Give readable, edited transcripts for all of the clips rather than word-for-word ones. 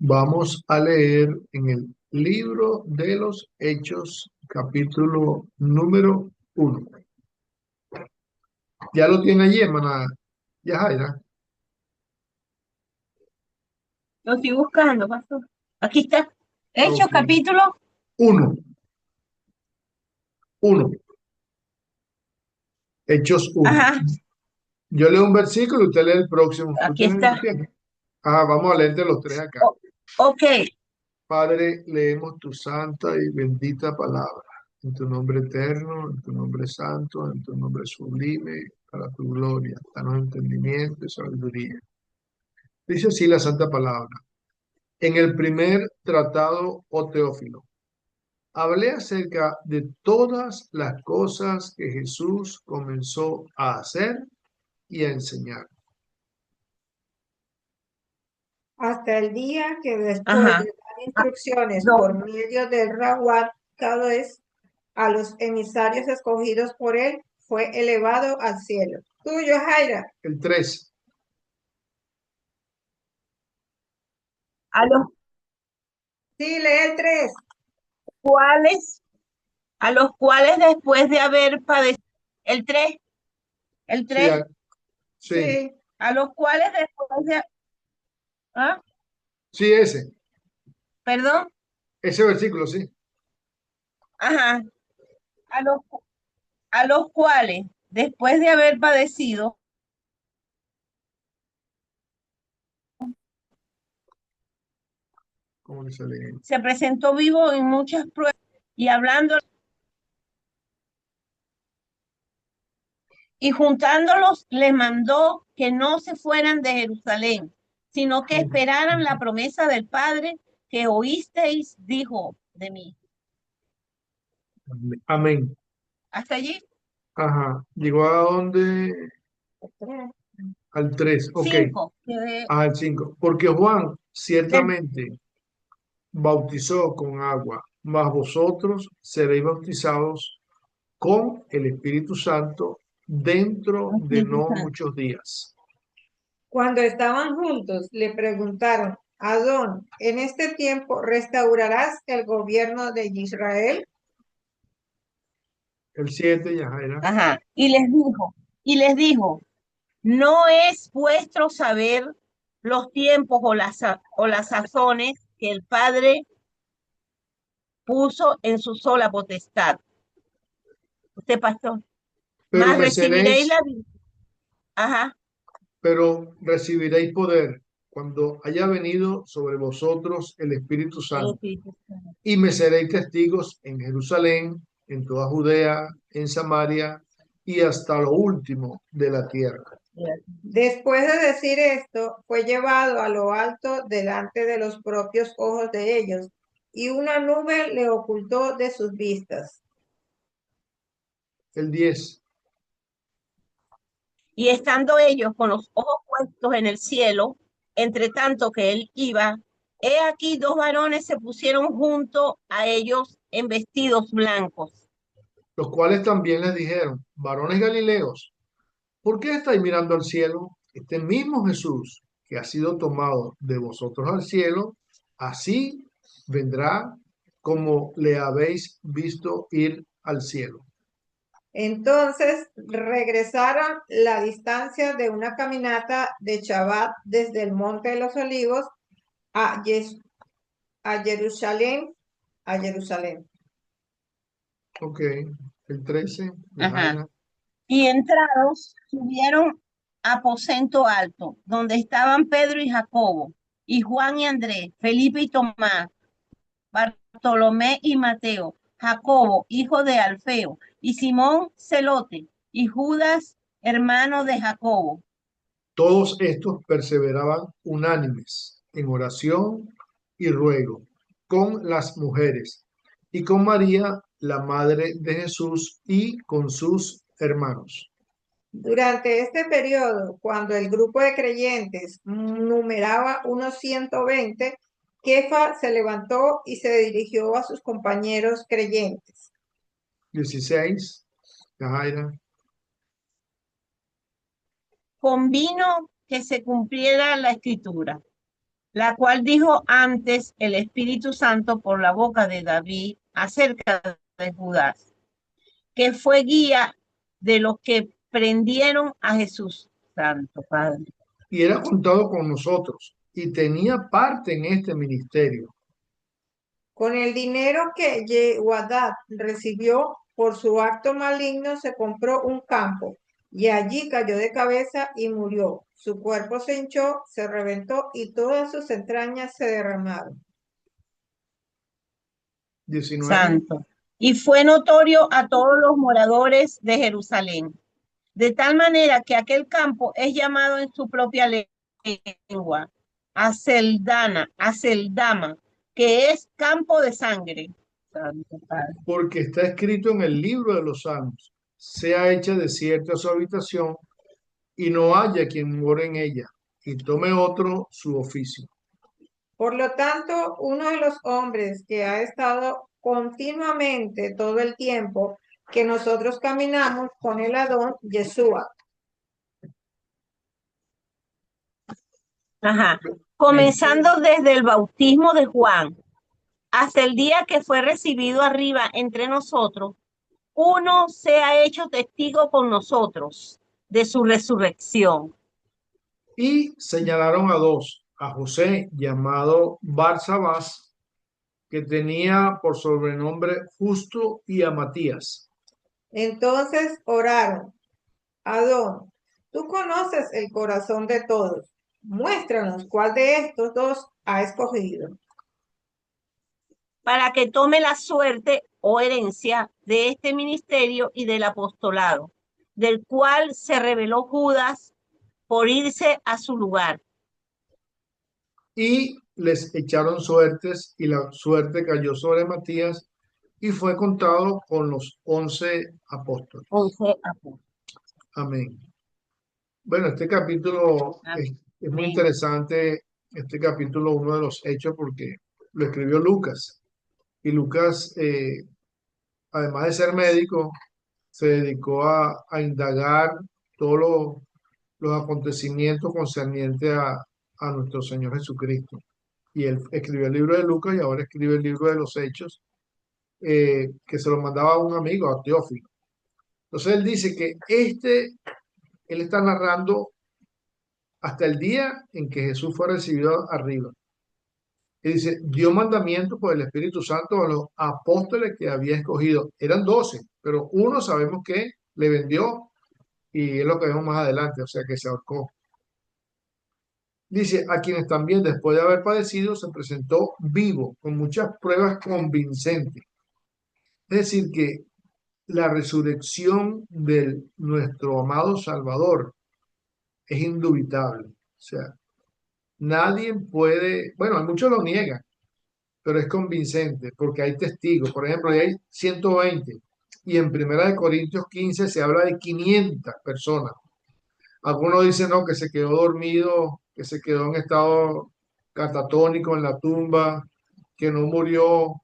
Vamos a leer en el libro de los Hechos, capítulo número 1. Ya lo tiene allí, hermana Yajaira. Lo estoy buscando, pastor. Aquí está. Hechos, Ok. capítulo. 1, 1. Hechos 1. Ajá, Yo leo un versículo y usted lee el próximo. aquí ¿Usted me está. entiende? Vamos a leer de los tres acá. Ok, Padre, leemos tu santa y bendita palabra. En tu nombre eterno, en tu nombre santo, en tu nombre sublime, para tu gloria. Danos entendimiento y sabiduría. Dice así la santa palabra. En el primer tratado, oh Teófilo, hablé acerca de todas las cosas que Jesús comenzó a hacer y a enseñar. hasta el día que después de ajá. dar instrucciones No, por medio del Rawat Kadosh a los emisarios escogidos por él, fue elevado al cielo. Tuyo, Jaira. El 3. a los Sí, lee el 3. cuales, a los cuales después de haber padecido, el 3, el Sí, 3, sí, Sí. a los cuales después de, ¿ah? sí, Perdón, ese versículo, sí. ajá, a los, a los cuales después de haber padecido, ¿Cómo que se lee? se presentó vivo en muchas pruebas y hablando y juntándolos les mandó que no se fueran de Jerusalén, sino que esperaran la promesa del Padre que oísteis, dijo de mí. Amén. Hasta allí, Ajá. ¿Llegó a dónde? Al 3. Ok. 5. Al 5. Porque Juan Del, ciertamente bautizó con agua, mas vosotros seréis bautizados con el Espíritu Santo dentro de Espíritu no Santo. muchos días. Cuando estaban juntos, le preguntaron, Adón, ¿en este tiempo restaurarás el gobierno de Israel? El 7, Yajaira. Ajá. Y les dijo, no es vuestro saber los tiempos o las sazones que el Padre puso en su sola potestad. Usted, pastor, Pero más me recibiréis seréis, ajá, pero recibiréis poder cuando haya venido sobre vosotros el Espíritu el Santo. Espíritu Santo. Y me seréis testigos en Jerusalén, en toda Judea, en Samaria y hasta lo último de la tierra. Después de decir esto, fue llevado a lo alto delante de los propios ojos de ellos, y una nube le ocultó de sus vistas. El 10. Y estando ellos con los ojos puestos en el cielo, entre tanto que él iba, he aquí dos varones se pusieron junto a ellos en vestidos blancos. Los cuales también les dijeron, varones Galileos, ¿por qué estáis mirando al cielo? Este mismo Jesús que ha sido tomado de vosotros al cielo, así vendrá como le habéis visto ir al cielo. Entonces regresaron la distancia de una caminata de Shabbat desde el Monte de los Olivos a, a Jerusalén, a Jerusalén. Ok, el 13, Ajá. Yajaira. Y entrados, subieron a aposento alto, donde estaban Pedro y Jacobo, y Juan y Andrés, Felipe y Tomás, Bartolomé y Mateo, Jacobo, hijo de Alfeo, y Simón Celote, y Judas, hermano de Jacobo. Todos estos perseveraban unánimes en oración y ruego con las mujeres y con María, la madre de Jesús, y con sus hermanos. Durante este periodo, cuando el grupo de creyentes numeraba unos 120, Kefa se levantó y se dirigió a sus compañeros creyentes. 16, Yajaira. Convino que se cumpliera la escritura. la cual dijo antes el Espíritu Santo por la boca de David acerca de Judas, que fue guía de los que prendieron a Jesús. Santo Padre. Y era contado con nosotros y tenía parte en este ministerio. Con el dinero que Yehoadad recibió por su acto maligno, se compró un campo y allí cayó de cabeza y murió. Su cuerpo se hinchó, se reventó y todas sus entrañas se derramaron. 19. Santo. Y fue notorio a todos los moradores de Jerusalén, de tal manera que aquel campo es llamado en su propia lengua, Aceldama, que es campo de sangre. Santo Padre. Porque está escrito en el libro de los Salmos, sea hecha desierta su habitación y no haya quien more en ella, y tome otro su oficio. Por lo tanto, uno de los hombres que ha estado continuamente todo el tiempo que nosotros caminamos con el Adón, Yeshua. Ajá. Comenzando desde el bautismo de Juan hasta el día que fue recibido arriba entre nosotros, uno se ha hecho testigo con nosotros de su resurrección. Y señalaron a dos, a José llamado Barsabás, que tenía por sobrenombre Justo, y a Matías. Entonces oraron, Adón, tú conoces el corazón de todos. Muéstranos cuál de estos dos ha escogido. Para que tome la suerte o herencia de este ministerio y del apostolado, del cual se reveló Judas por irse a su lugar. Y les echaron suertes, y la suerte cayó sobre Matías, y fue contado con los 11 apóstoles. 11 apóstoles. Amén. Bueno, este capítulo es muy interesante, este capítulo, uno de los hechos, porque lo escribió Lucas. Y Lucas, además de ser médico, se dedicó a indagar todos los acontecimientos concernientes a nuestro Señor Jesucristo. Y él escribió el libro de Lucas y ahora escribe el libro de los Hechos, que se lo mandaba a un amigo, a Teófilo. Entonces él dice que él está narrando hasta el día en que Jesús fue recibido arriba. Y dice, dio mandamiento por el Espíritu Santo a los apóstoles que había escogido. Eran 12, pero uno sabemos que le vendió, y es lo que vemos más adelante, o sea que se ahorcó. Dice, a quienes también después de haber padecido se presentó vivo, con muchas pruebas convincentes. Es decir, que la resurrección de nuestro amado Salvador es indubitable. O sea, nadie puede, bueno, muchos lo niegan, pero es convincente porque hay testigos. Por ejemplo, ahí hay 120 y en Primera de Corintios 15 se habla de 500 personas. Algunos dicen no, que se quedó dormido, que se quedó en estado catatónico en la tumba, que no murió,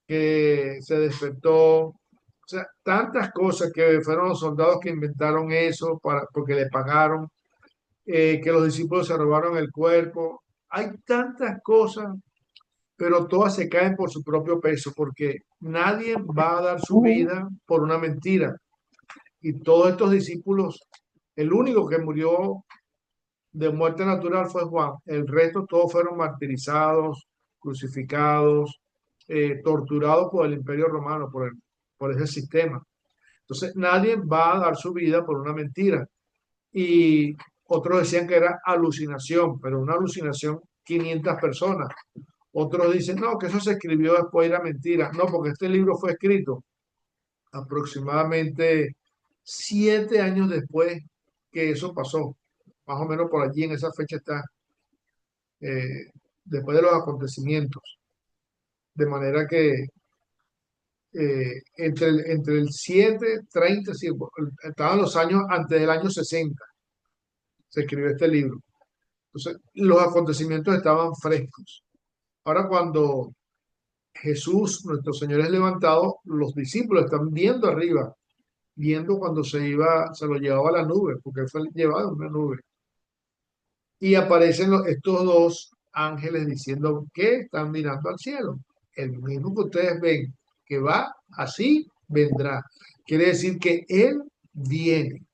que se despertó. O sea, tantas cosas, que fueron los soldados que inventaron eso porque le pagaron, que los discípulos se robaron el cuerpo. Hay tantas cosas, pero todas se caen por su propio peso, porque nadie va a dar su vida por una mentira. Y todos estos discípulos, el único que murió de muerte natural fue Juan. El resto todos fueron martirizados, crucificados, torturados por el Imperio Romano, por ese sistema. Entonces, nadie va a dar su vida por una mentira. Y otros decían que era alucinación, pero una alucinación, 500 personas. Otros dicen, no, que eso se escribió después, era mentira. No, porque este libro fue escrito aproximadamente 7 años después que eso pasó. Más o menos por allí, en esa fecha está, eh, después de los acontecimientos. De manera que entre el 7, 30, sí, estaban los años antes del año 60, se escribió este libro. Entonces, los acontecimientos estaban frescos. Ahora, cuando Jesús, nuestro Señor, es levantado, los discípulos están viendo arriba, viendo cuando se lo llevaba a la nube, porque él fue llevado en una nube. Y aparecen estos dos ángeles diciendo que están mirando al cielo. El mismo que ustedes ven que va, así vendrá. Quiere decir que Él viene.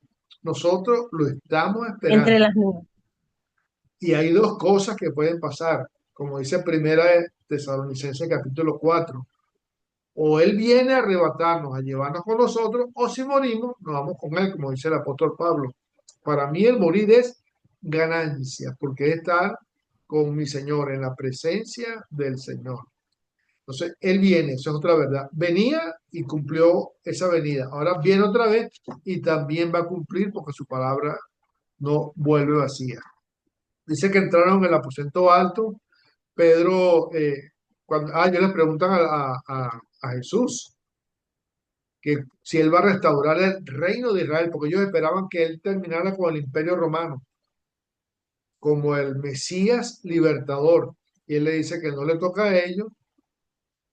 Nosotros lo estamos entre esperando. las nubes. Y hay dos cosas que pueden pasar, como dice Primera de Tesalonicenses capítulo 4. O Él viene a arrebatarnos, a llevarnos con nosotros, o si morimos, nos vamos con Él, como dice el apóstol Pablo. Para mí el morir es ganancia, porque es estar con mi Señor, en la presencia del Señor. Entonces, Él viene, eso es otra verdad. Venía y cumplió esa venida. Ahora viene otra vez y también va a cumplir porque su palabra no vuelve vacía. Dice que entraron en el aposento alto. Pedro, ellos le preguntan a Jesús que si él va a restaurar el reino de Israel, porque ellos esperaban que él terminara con el imperio romano, como el Mesías libertador. Y él le dice que no le toca a ellos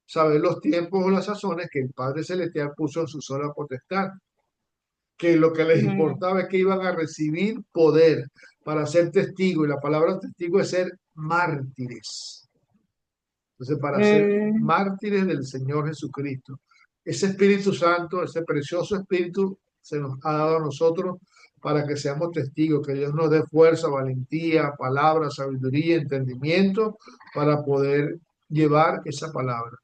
saber los tiempos o las sazones que el Padre Celestial puso en su sola potestad, que lo que les importaba es que iban a recibir poder para ser testigos, y la palabra testigo es ser mártires. Entonces, para ser Mm, mártires del Señor Jesucristo. Ese Espíritu Santo, ese precioso Espíritu, se nos ha dado a nosotros para que seamos testigos, que Dios nos dé fuerza, valentía, palabra, sabiduría, entendimiento para poder llevar esa palabra.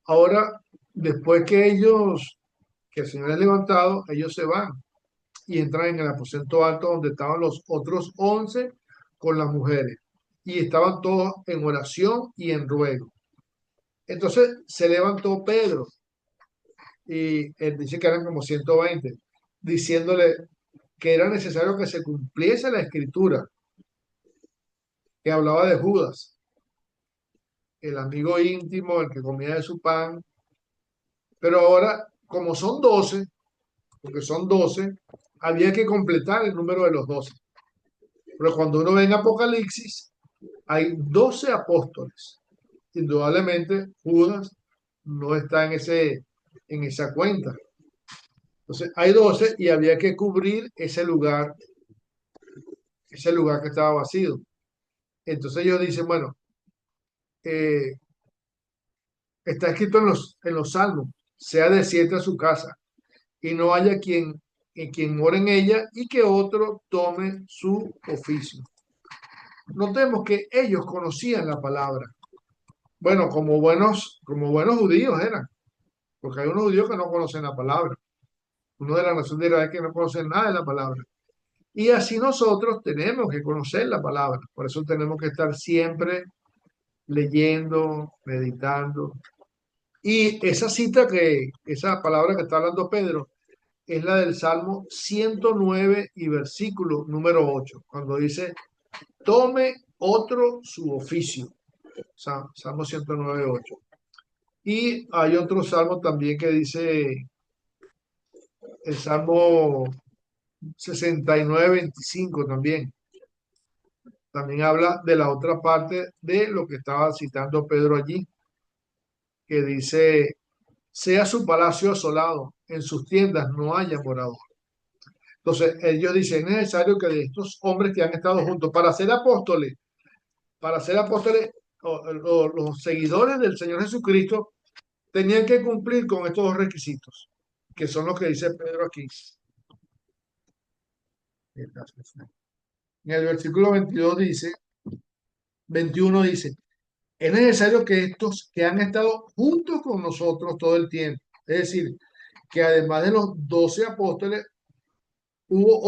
Ahora, después que el Señor es levantado, ellos se van y entran en el aposento alto donde estaban los otros 11 con las mujeres. Y estaban todos en oración y en ruego. Entonces se levantó Pedro y él dice que eran como 120, diciéndole que era necesario que se cumpliese la escritura que hablaba de Judas, el amigo íntimo, el que comía de su pan. Pero ahora, como son 12, porque son 12, había que completar el número de los 12. Pero cuando uno ve en Apocalipsis, hay 12 apóstoles. Indudablemente, Judas no está en esa cuenta. Entonces, hay 12 y había que cubrir ese lugar que estaba vacío. Entonces ellos dicen, bueno, eh, está escrito en los salmos, sea desierta su casa y no haya quien more en ella y que otro tome su oficio. Notemos que ellos conocían la palabra. Bueno, como buenos judíos eran, porque hay unos judíos que no conocen la palabra. Uno de la nación de Israel que no conoce nada de la palabra. Y así nosotros tenemos que conocer la palabra. Por eso tenemos que estar siempre leyendo, meditando. Y esa palabra que está hablando Pedro, es la del Salmo 109 y versículo número 8, cuando dice, tome otro su oficio. Salmo 109, 8. Y hay otro salmo también que dice, el Salmo 69, 25 también. También habla de la otra parte de lo que estaba citando Pedro allí, que dice, sea su palacio asolado, en sus tiendas no haya morador. Entonces, ellos dicen, es necesario que de estos hombres que han estado juntos para ser apóstoles, los seguidores del Señor Jesucristo, tenían que cumplir con estos dos requisitos, que son los que dice Pedro aquí. En el versículo 21 dice, es necesario que estos que han estado juntos con nosotros todo el tiempo, es decir, que además de los 12 apóstoles, hubo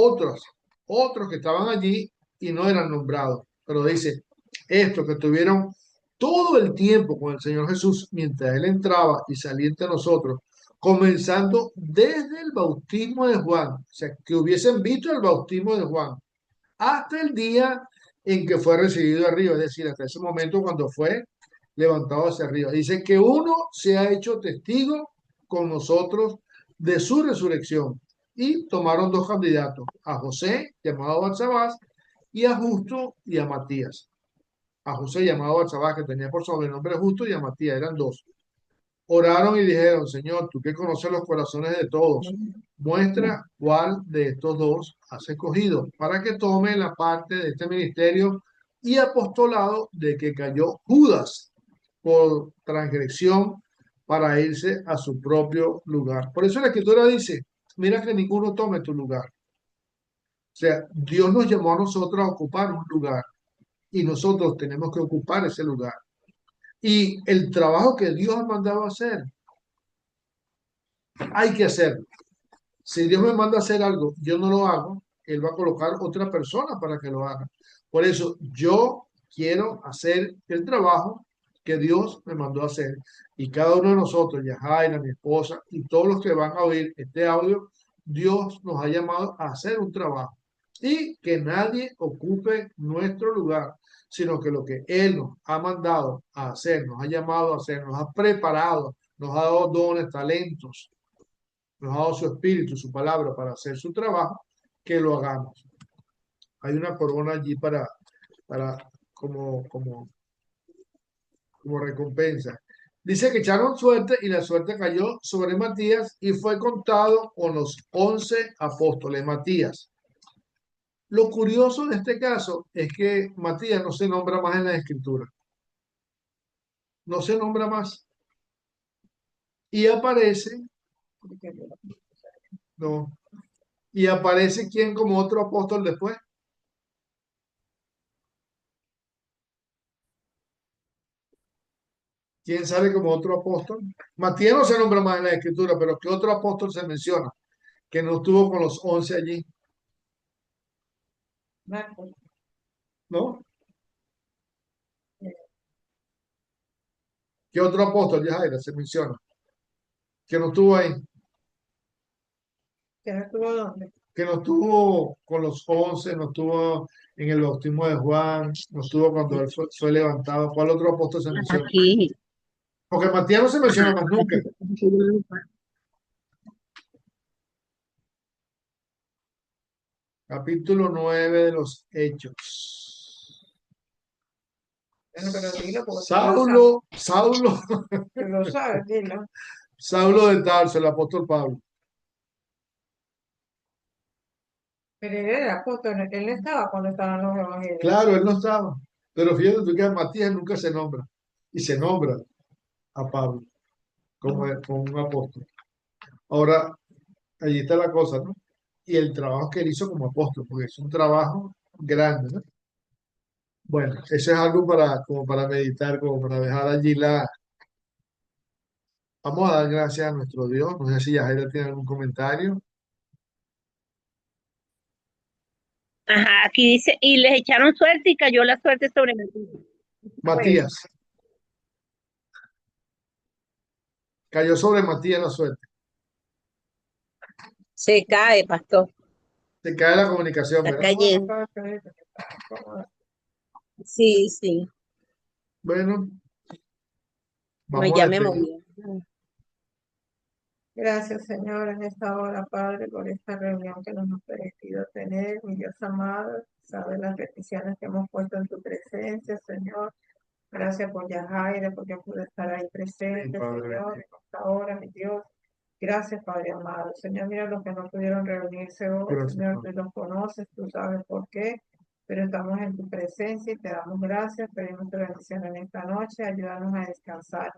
otros que estaban allí y no eran nombrados. Pero dice, estos que tuvieron todo el tiempo con el Señor Jesús mientras Él entraba y salía entre nosotros, comenzando desde el bautismo de Juan, o sea, que hubiesen visto el bautismo de Juan, hasta el día en que fue recibido arriba, es decir, hasta ese momento cuando fue levantado hacia arriba. Dice que uno se ha hecho testigo con nosotros de su resurrección. Y tomaron dos candidatos, a José, llamado Barsabás, y a Justo y a Matías. A José, llamado Barsabás, que tenía por sobrenombre Justo, y a Matías, eran dos. Oraron y dijeron, Señor, tú que conoces los corazones de todos, muestra cuál de estos dos has escogido para que tome la parte de este ministerio y apostolado de que cayó Judas por transgresión para irse a su propio lugar. Por eso la Escritura dice, mira que ninguno tome tu lugar. O sea, Dios nos llamó a nosotros a ocupar un lugar y nosotros tenemos que ocupar ese lugar. Y el trabajo que Dios ha mandado a hacer, hay que hacerlo. Si Dios me manda a hacer algo, yo no lo hago, Él va a colocar otra persona para que lo haga. Por eso yo quiero hacer el trabajo que Dios me mandó a hacer. Y cada uno de nosotros, Yajaira, mi esposa y todos los que van a oír este audio, Dios nos ha llamado a hacer un trabajo. Y que nadie ocupe nuestro lugar, sino que lo que Él nos ha mandado a hacer, nos ha llamado a hacer, nos ha preparado, nos ha dado dones, talentos, nos ha dado su espíritu, su palabra para hacer su trabajo, que lo hagamos. Hay una corona allí para como recompensa. Dice que echaron suerte y la suerte cayó sobre Matías y fue contado con los 11 apóstoles. Matías. Lo curioso de este caso es que Matías no se nombra más en la escritura. No se nombra más. Y aparece, no, y aparece quién como otro apóstol después. ¿Quién sale como otro apóstol? Matías no se nombra más en la escritura, pero ¿qué otro apóstol se menciona? Que no estuvo con los 11 allí, Marcos. ¿no? ¿Qué otro apóstol, Yajaira, se menciona? Que no estuvo ahí, ¿Que no estuvo dónde? que no estuvo con los 11, no estuvo en el bautismo de Juan, no estuvo cuando él fue levantado. ¿Cuál otro apóstol se menciona? Aquí. Porque Matías no se menciona más nunca. Capítulo 9 de los Hechos. Bueno, pero dilo porque tú lo Saulo, tú lo sabes, dilo. Saulo de Tarso, el apóstol Pablo. Pero él era apóstol, él no estaba cuando estaban los evangelios. Claro, él no estaba. Pero fíjate tú que Matías nunca se nombra. Y se nombra a Pablo como un apóstol. Ahora, allí está la cosa, ¿no? Y el trabajo que él hizo como apóstol, porque es un trabajo grande, ¿no? Bueno, eso es algo como para meditar, como para dejar allí la... Vamos a dar gracias a nuestro Dios. No sé si Yajaira tiene algún comentario. Ajá, aquí dice, y les echaron suerte y cayó la suerte sobre Matías. Matías. Cayó sobre Matías la suerte. Se cae, pastor. Se cae la comunicación, Está ¿verdad? cayendo. Sí, sí. Bueno, No, vamos ya a me despedir. moví. Gracias, Señor, en esta hora, Padre, por esta reunión que nos has permitido tener. Mi Dios amado, sabes las peticiones que hemos puesto en tu presencia, Señor. Gracias por Yajaira, porque pude estar ahí presente, Padre Señor, bendito. en esta hora, mi Dios. Gracias, Padre amado. Señor, mira los que no pudieron reunirse hoy, Gracias, Señor, Padre. tú los conoces, tú sabes por qué, pero estamos en tu presencia y te damos gracias. Pedimos tu bendición en esta noche, ayúdanos a descansar.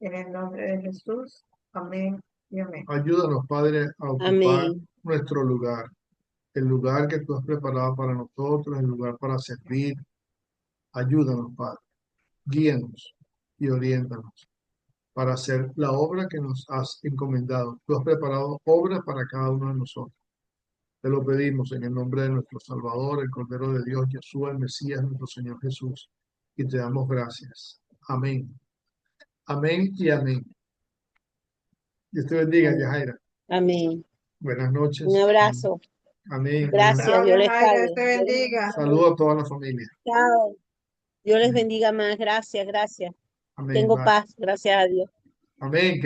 En el nombre de Jesús, amén y amén. Ayúdanos, Padre, a ocupar Amén. nuestro lugar, el lugar que tú has preparado para nosotros, el lugar para servir. Ayúdanos, Padre. Guíanos y oriéntanos para hacer la obra que nos has encomendado. Tú has preparado obras para cada uno de nosotros. Te lo pedimos en el nombre de nuestro Salvador, el Cordero de Dios, Jesús, el Mesías, nuestro Señor Jesús. Y te damos gracias. Amén. Amén y amén. Dios te bendiga, Yajaira. Amén. Buenas Un noches. abrazo. Amén. Gracias, Dios les Jaira, pague. Dios te bendiga. Saludos a toda la familia. Chao. Dios les bendiga más. Gracias, gracias. Amén. Tengo Bye. paz, gracias a Dios. Amén.